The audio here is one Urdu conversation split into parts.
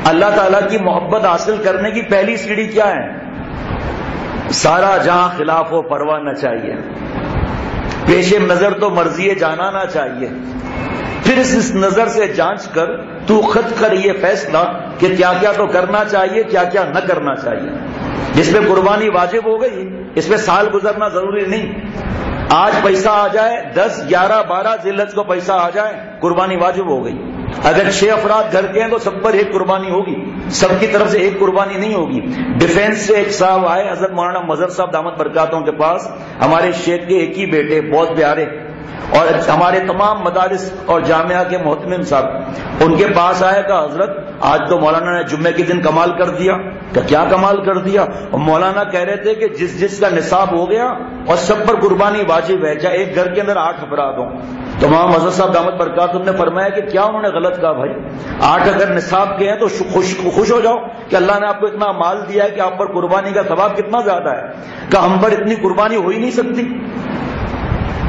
اللہ تعالیٰ کی محبت حاصل کرنے کی پہلی سیڑھی کیا ہے؟ سارا جہاں خلاف و پرواہ نہ چاہیے، پیش نظر تو مرضی جانا نہ چاہیے، پھر اس نظر سے جانچ کر تو خود کر یہ فیصلہ کہ کیا کیا تو کرنا چاہیے، کیا کیا نہ کرنا چاہیے۔ جس پہ قربانی واجب ہو گئی اس پہ سال گزرنا ضروری نہیں، آج پیسہ آ جائے، 10 11 12 ذی الحجہ کو پیسہ آ جائے، قربانی واجب ہو گئی۔ اگر 6 افراد گھر کے ہیں تو سب پر ایک قربانی ہوگی، سب کی طرف سے ایک قربانی نہیں ہوگی۔ ڈیفینس سے ایک صاحب آئے حضرت مولانا مظہر صاحب دامت برکاتوں کے پاس، ہمارے شیخ کے ایک ہی بیٹے، بہت پیارے، اور ہمارے تمام مدارس اور جامعہ کے محتمم صاحب، ان کے پاس آئے کہ حضرت آج تو مولانا نے جمعے کے دن کمال کر دیا۔ کہ کیا کمال کر دیا؟ اور مولانا کہہ رہے تھے کہ جس کا نصاب ہو گیا اور سب پر قربانی واجب ہے، چاہے ایک گھر کے اندر 8 افراد ہوں۔ تو وہاں مظہر صاحب دامت برکاتہم نے فرمایا کہ کیا انہوں نے غلط کہا؟ بھائی 8 اگر نصاب کے ہیں تو خوش ہو جاؤ کہ اللہ نے آپ کو اتنا مال دیا ہے کہ آپ پر قربانی کا ثواب کتنا زیادہ ہے، کہ ہم پر اتنی قربانی ہو ہی نہیں سکتی۔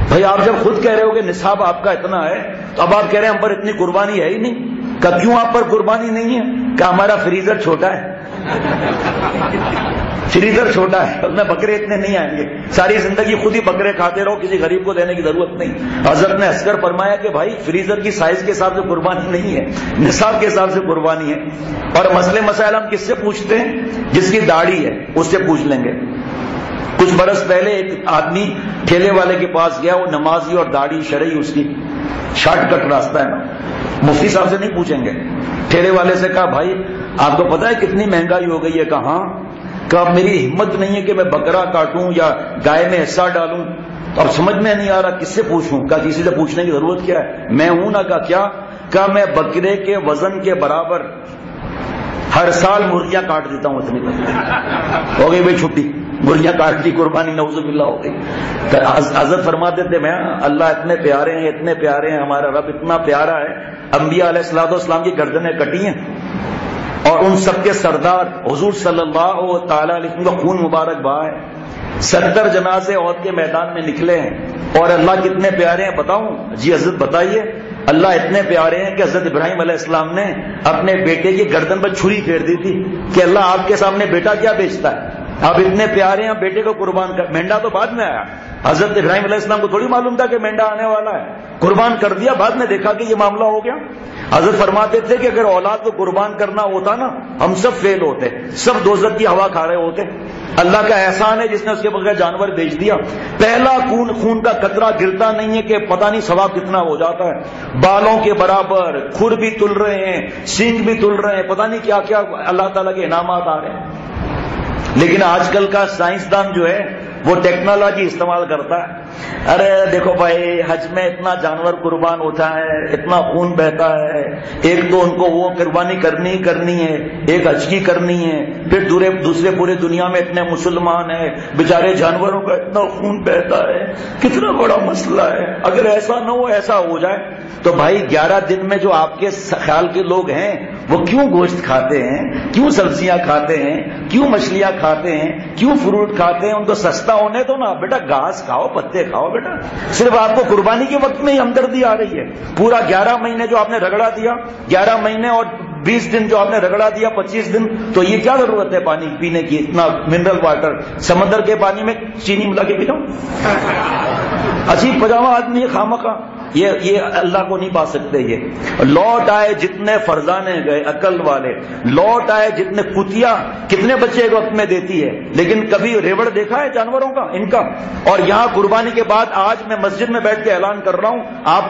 بھائی آپ جب خود کہہ رہے ہو کہ نصاب آپ کا اتنا ہے تو اب آپ کہہ رہے ہیں ہم پر اتنی قربانی ہے ہی نہیں، کہ کیوں آپ پر قربانی نہیں ہے؟ کہ ہمارا فریزر چھوٹا ہے، فریزر چھوٹا ہے، اس میں بکرے اتنے نہیں آئیں گے، ساری زندگی خود ہی بکرے کھاتے رہو، کسی غریب کو دینے کی ضرورت نہیں۔ حضرت نے ہنس کر فرمایا کہ بھائی فریزر کی سائز کے حساب سے قربانی نہیں ہے، نصاب کے حساب سے قربانی ہے۔ اور مسئلے مسائل ہم کس سے پوچھتے ہیں؟ جس کی داڑھی ہے اس سے پوچھ لیں گے۔ کچھ برس پہلے ایک آدمی ٹھیلے والے کے پاس گیا، وہ نمازی اور داڑھی شرعی اس کی، شارٹ کٹ راستہ ہے نا، مفتی صاحب سے نہیں پوچھیں گے۔ ٹھیلے والے سے کہا بھائی آپ کو پتا ہے کتنی مہنگائی ہو گئی ہے؟ کہا کہ میری ہمت نہیں ہے کہ میں بکرا کاٹوں یا گائے میں حصہ ڈالوں، اب سمجھ میں نہیں آ رہا کس سے پوچھوں۔ کہا کسی سے پوچھنے کی ضرورت کیا ہے، میں ہوں نا۔ کہا کیا؟ کہا میں بکرے کے وزن کے برابر ہر سال مرغیاں کاٹ دیتا ہوں، اتنی ہو گئی بھائی چھٹی، مرغیاں کاٹ دی، قربانی نعوذ باللہ ہو گئی۔ حضرت فرماتے تھے میں اللہ اتنے پیارے ہیں، اتنے پیارے ہیں، ہمارا رب اتنا پیارا ہے، انبیاء علیہ الصلوۃ والسلام کی گردنیں کٹی ہیں اور ان سب کے سردار حضور صلی اللہ تعالی علیہ وسلم کا خون مبارک بہا ہے، 70 جنازے عہد کے میدان میں نکلے ہیں، اور اللہ کتنے پیارے ہیں بتاؤں؟ جی حضرت بتائیے۔ اللہ اتنے پیارے ہیں کہ حضرت ابراہیم علیہ السلام نے اپنے بیٹے کی گردن پر چھری پھیر دی تھی کہ اللہ آپ کے سامنے بیٹا کیا بیچتا ہے، آپ اتنے پیارے ہیں، بیٹے کو قربان کر۔ مینڈا تو بعد میں آیا، حضرت ابراہیم علیہ السلام کو تھوڑی معلوم تھا کہ مینڈا آنے والا ہے، قربان کر دیا، بعد میں دیکھا کہ یہ معاملہ ہو گیا۔ حضرت فرماتے تھے کہ اگر اولاد کو قربان کرنا ہوتا نا ہم سب فیل ہوتے، سب دوزخ کی ہوا کھا رہے ہوتے۔ اللہ کا احسان ہے جس نے اس کے بغیر جانور بیچ دیا۔ پہلا خون کا قطرہ گرتا نہیں ہے کہ پتہ نہیں ثواب کتنا ہو جاتا ہے، بالوں کے برابر، کھر بھی تل رہے ہیں، سینگ بھی تل رہے ہیں، پتہ نہیں کیا کیا اللہ تعالیٰ کے انعامات آ رہے ہیں۔ لیکن آج کل کا سائنسدان جو ہے وہ ٹیکنالوجی استعمال کرتا ہے، ارے دیکھو بھائی حج میں اتنا جانور قربان ہوتا ہے، اتنا خون بہتا ہے، ایک تو ان کو وہ قربانی کرنی ہے، ایک حج کی کرنی ہے، پھر دوسرے پورے دنیا میں اتنے مسلمان ہیں، بیچارے جانوروں کا اتنا خون بہتا ہے، کتنا بڑا مسئلہ ہے۔ اگر ایسا نہ ہو، ایسا ہو جائے تو بھائی 11 دن میں جو آپ کے خیال کے لوگ ہیں وہ کیوں گوشت کھاتے ہیں، کیوں سبزیاں کھاتے ہیں، کیوں مچھلیاں کھاتے ہیں، کیوں فروٹ کھاتے ہیں؟ ان کو سستا ہونے تو نا، بیٹا گھاس کھاؤ، پتے کھاؤ بیٹا۔ صرف آپ کو قربانی کے وقت میں ہی ہمدردی آ رہی ہے، پورا 11 مہینے جو آپ نے رگڑا دیا، 11 مہینے اور 20 دن جو آپ نے رگڑا دیا، 25 دن، تو یہ کیا ضرورت ہے پانی پینے کی؟ اتنا منرل واٹر سمندر کے پانی میں چینی ملا کے پیتا ہوں، عجیب پجامہ آدمی ہے خامخواہ، یہ اللہ کو نہیں پا سکتے۔ یہ لوٹ آئے جتنے فرزانے گئے عقل والے، لوٹ آئے جتنے کتیا کتنے بچے ایک وقت میں دیتی ہے، لیکن کبھی ریوڑ دیکھا ہے جانوروں کا ان کا؟ اور یہاں قربانی کے بعد آج میں مسجد میں بیٹھ کے اعلان کر رہا ہوں، آپ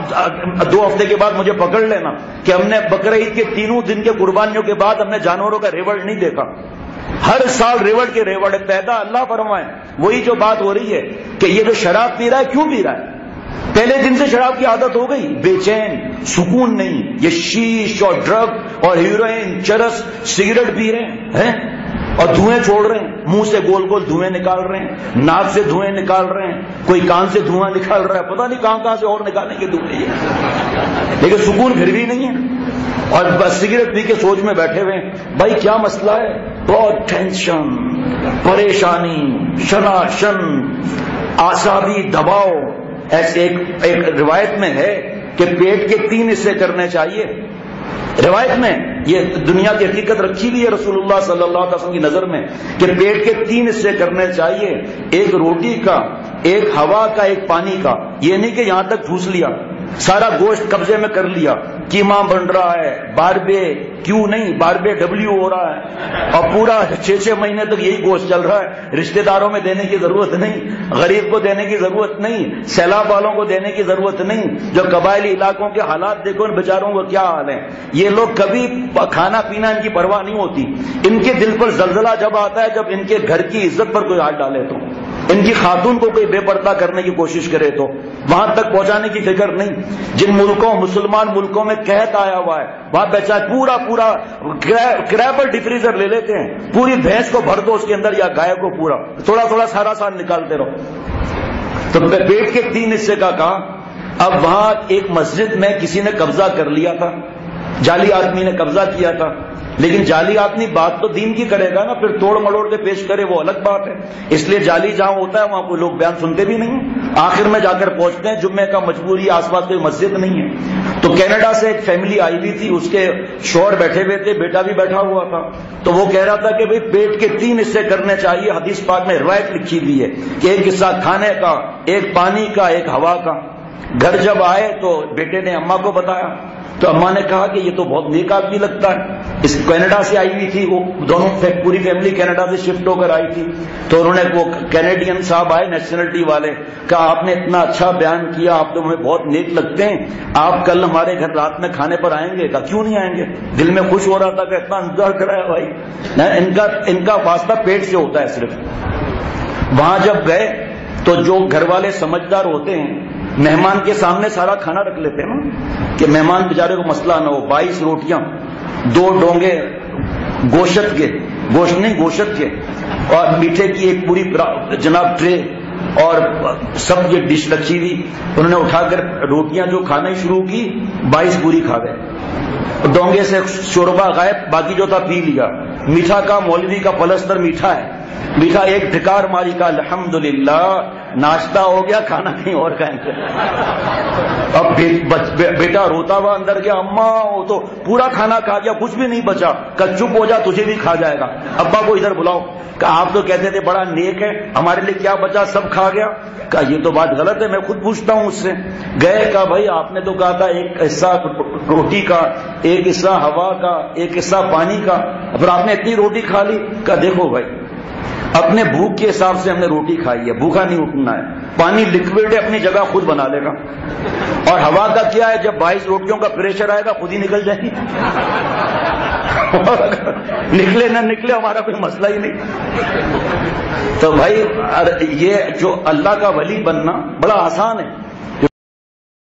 2 ہفتے کے بعد مجھے پکڑ لینا کہ ہم نے بقرعید کے 3 دن کے قربانیوں کے بعد ہم نے جانوروں کا ریوڑ نہیں دیکھا۔ ہر سال ریوڑ کے ریوڑ پیدا اللہ فرمائے۔ وہی جو بات ہو رہی ہے کہ یہ جو شراب پی رہا ہے کیوں پی رہا ہے؟ پہلے دن سے شراب کی عادت ہو گئی، بے چین، سکون نہیں، یہ شیش اور ڈرگ اور ہیروئن، چرس، سگریٹ پی رہے ہیں اور دھوئیں چھوڑ رہے ہیں، منہ سے گول گول دھوئیں نکال رہے ہیں، ناک سے دھوئیں نکال رہے ہیں، کوئی کان سے دھواں نکال رہا ہے، پتہ نہیں کہاں سے اور نکالیں گے دھوئیں، لیکن سکون پھر بھی نہیں ہے، اور بس سگریٹ پی کے سوچ میں بیٹھے ہوئے ہیں۔ بھائی کیا مسئلہ ہے؟ بہت ٹینشن، پریشانی، شناشن، اعصابی دباؤ۔ ایک روایت میں ہے کہ پیٹ کے 3 حصے کرنے چاہیے، روایت میں یہ دنیا کی حقیقت رکھی ہوئی ہے رسول اللہ صلی اللہ علیہ وسلم کی نظر میں کہ پیٹ کے 3 حصے کرنے چاہیے، ایک روٹی کا، ایک ہوا کا، ایک پانی کا. یہ نہیں کہ یہاں تک ٹھوس لیا، سارا گوشت قبضے میں کر لیا، کیما بن رہا ہے، باربے کیوں نہیں، باربے ڈبلیو ہو رہا ہے، اور پورا 6 مہینے تک یہی گوشت چل رہا ہے. رشتہ داروں میں دینے کی ضرورت نہیں، غریب کو دینے کی ضرورت نہیں، سیلاب والوں کو دینے کی ضرورت نہیں. جو قبائلی علاقوں کے حالات دیکھو ان بیچاروں کو کیا حال ہے. یہ لوگ کبھی کھانا پینا ان کی پرواہ نہیں ہوتی. ان کے دل پر زلزلہ جب آتا ہے جب ان کے گھر کی عزت پر کوئی ہاتھ ڈالے تو، ان کی خاتون کو کوئی بے پردہ کرنے کی کوشش کرے تو وہاں تک پہنچانے کی فکر نہیں. جن ملکوں مسلمان ملکوں میں قحط آیا ہوا ہے وہاں بیچارے پورا کرایہ پر ڈیفریزر لے لیتے ہیں، پوری بھینس کو بھر دو اس کے اندر یا گائے کو پورا، تھوڑا تھوڑا سارا سال نکالتے رہو. تو پیٹ کے 3 حصے کا کہا. اب وہاں ایک مسجد میں کسی نے قبضہ کر لیا تھا، جعلی آدمی نے قبضہ کیا تھا. لیکن جعلی آدمی بات تو دین کی کرے گا نا، پھر توڑ مڑوڑ کے پیش کرے وہ الگ بات ہے. اس لیے جعلی جہاں ہوتا ہے وہاں کوئی لوگ بیان سنتے بھی نہیں. آخر میں جا کر پہنچتے ہیں جمعے کا مجبوری، آس پاس کوئی مسجد نہیں ہے. تو کینیڈا سے ایک فیملی آئی ہوئی تھی، اس کے شوہر بیٹھے ہوئے تھے، بیٹا بھی بیٹھا ہوا تھا. تو وہ کہہ رہا تھا کہ بھئی پیٹ کے 3 حصے کرنے چاہیے. حدیث پاک میں روایت لکھی ہوئی ہے کہ ایک حصہ کھانے کا، ایک پانی کا، ایک ہوا کا. گھر جب آئے تو بیٹے نے اماں کو بتایا تو اماں نے کہا کہ یہ تو بہت نیک آدمی لگتا ہے. اس کینیڈا سے آئی ہوئی تھی، وہ دونوں پوری فیملی کینیڈا سے شفٹ ہو کر آئی تھی. تو انہوں نے، وہ کینیڈین صاحب آئے نیشنلٹی والے، کہا آپ نے اتنا اچھا بیان کیا، آپ تو ہمیں بہت نیک لگتے ہیں، آپ کل ہمارے گھر رات میں کھانے پر آئیں گے؟ کہا کیوں نہیں آئیں گے. دل میں خوش ہو رہا تھا کہ اتنا انتظار کرایا بھائی. ان کا واسطہ پیٹ سے ہوتا ہے صرف. وہاں جب گئے تو جو گھر والے سمجھدار ہوتے ہیں مہمان کے سامنے سارا کھانا رکھ لیتے ہیں نا کہ مہمان بیچارے کو مسئلہ نہ ہو. 22 روٹیاں، 2 ڈونگے گوشت کے، اور میٹھے کی ایک پوری جناب ٹرے، اور سب یہ ڈش رکھی ہوئی. انہوں نے اٹھا کر روٹیاں جو کھانا ہی شروع کی، 22 پوری کھا گئے. ڈونگے سے شوربہ غائب، باقی جو تھا پی لیا. میٹھا کا مولوی کا پلستر میٹھا ہے، میٹھا ایک ٹھکار ماری کا الحمدللہ، ناشتہ ہو گیا، کھانا کہیں اور کھائیں گے. اب بیٹا روتا ہوا اندر گیا، اماں وہ تو پورا کھانا کھا گیا، کچھ بھی نہیں بچا. کہ چپ ہو جا، تجھے بھی کھا جائے گا. ابا کو ادھر بلاؤ. کہ آپ تو کہتے تھے بڑا نیک ہے، ہمارے لیے کیا بچا، سب کھا گیا. کہا یہ تو بات غلط ہے، میں خود پوچھتا ہوں اس سے. گئے، کہا بھائی آپ نے تو کہا تھا ایک حصہ روٹی کا، ایک حصہ ہوا کا، ایک حصہ پانی کا، پھر آپ نے اتنی روٹی کھا لی. کہا دیکھو بھائی، اپنے بھوک کے حساب سے ہم نے روٹی کھائی ہے، بھوکا نہیں اٹھنا ہے. پانی لکوڈ ہے، اپنی جگہ خود بنا لے گا. اور ہوا کا کیا ہے، جب 22 روٹیوں کا پریشر آئے گا خود ہی نکل جائے گی. نکلے نہ نکلے ہمارا کوئی مسئلہ ہی نہیں. تو بھائی یہ جو اللہ کا ولی بننا بڑا آسان ہے.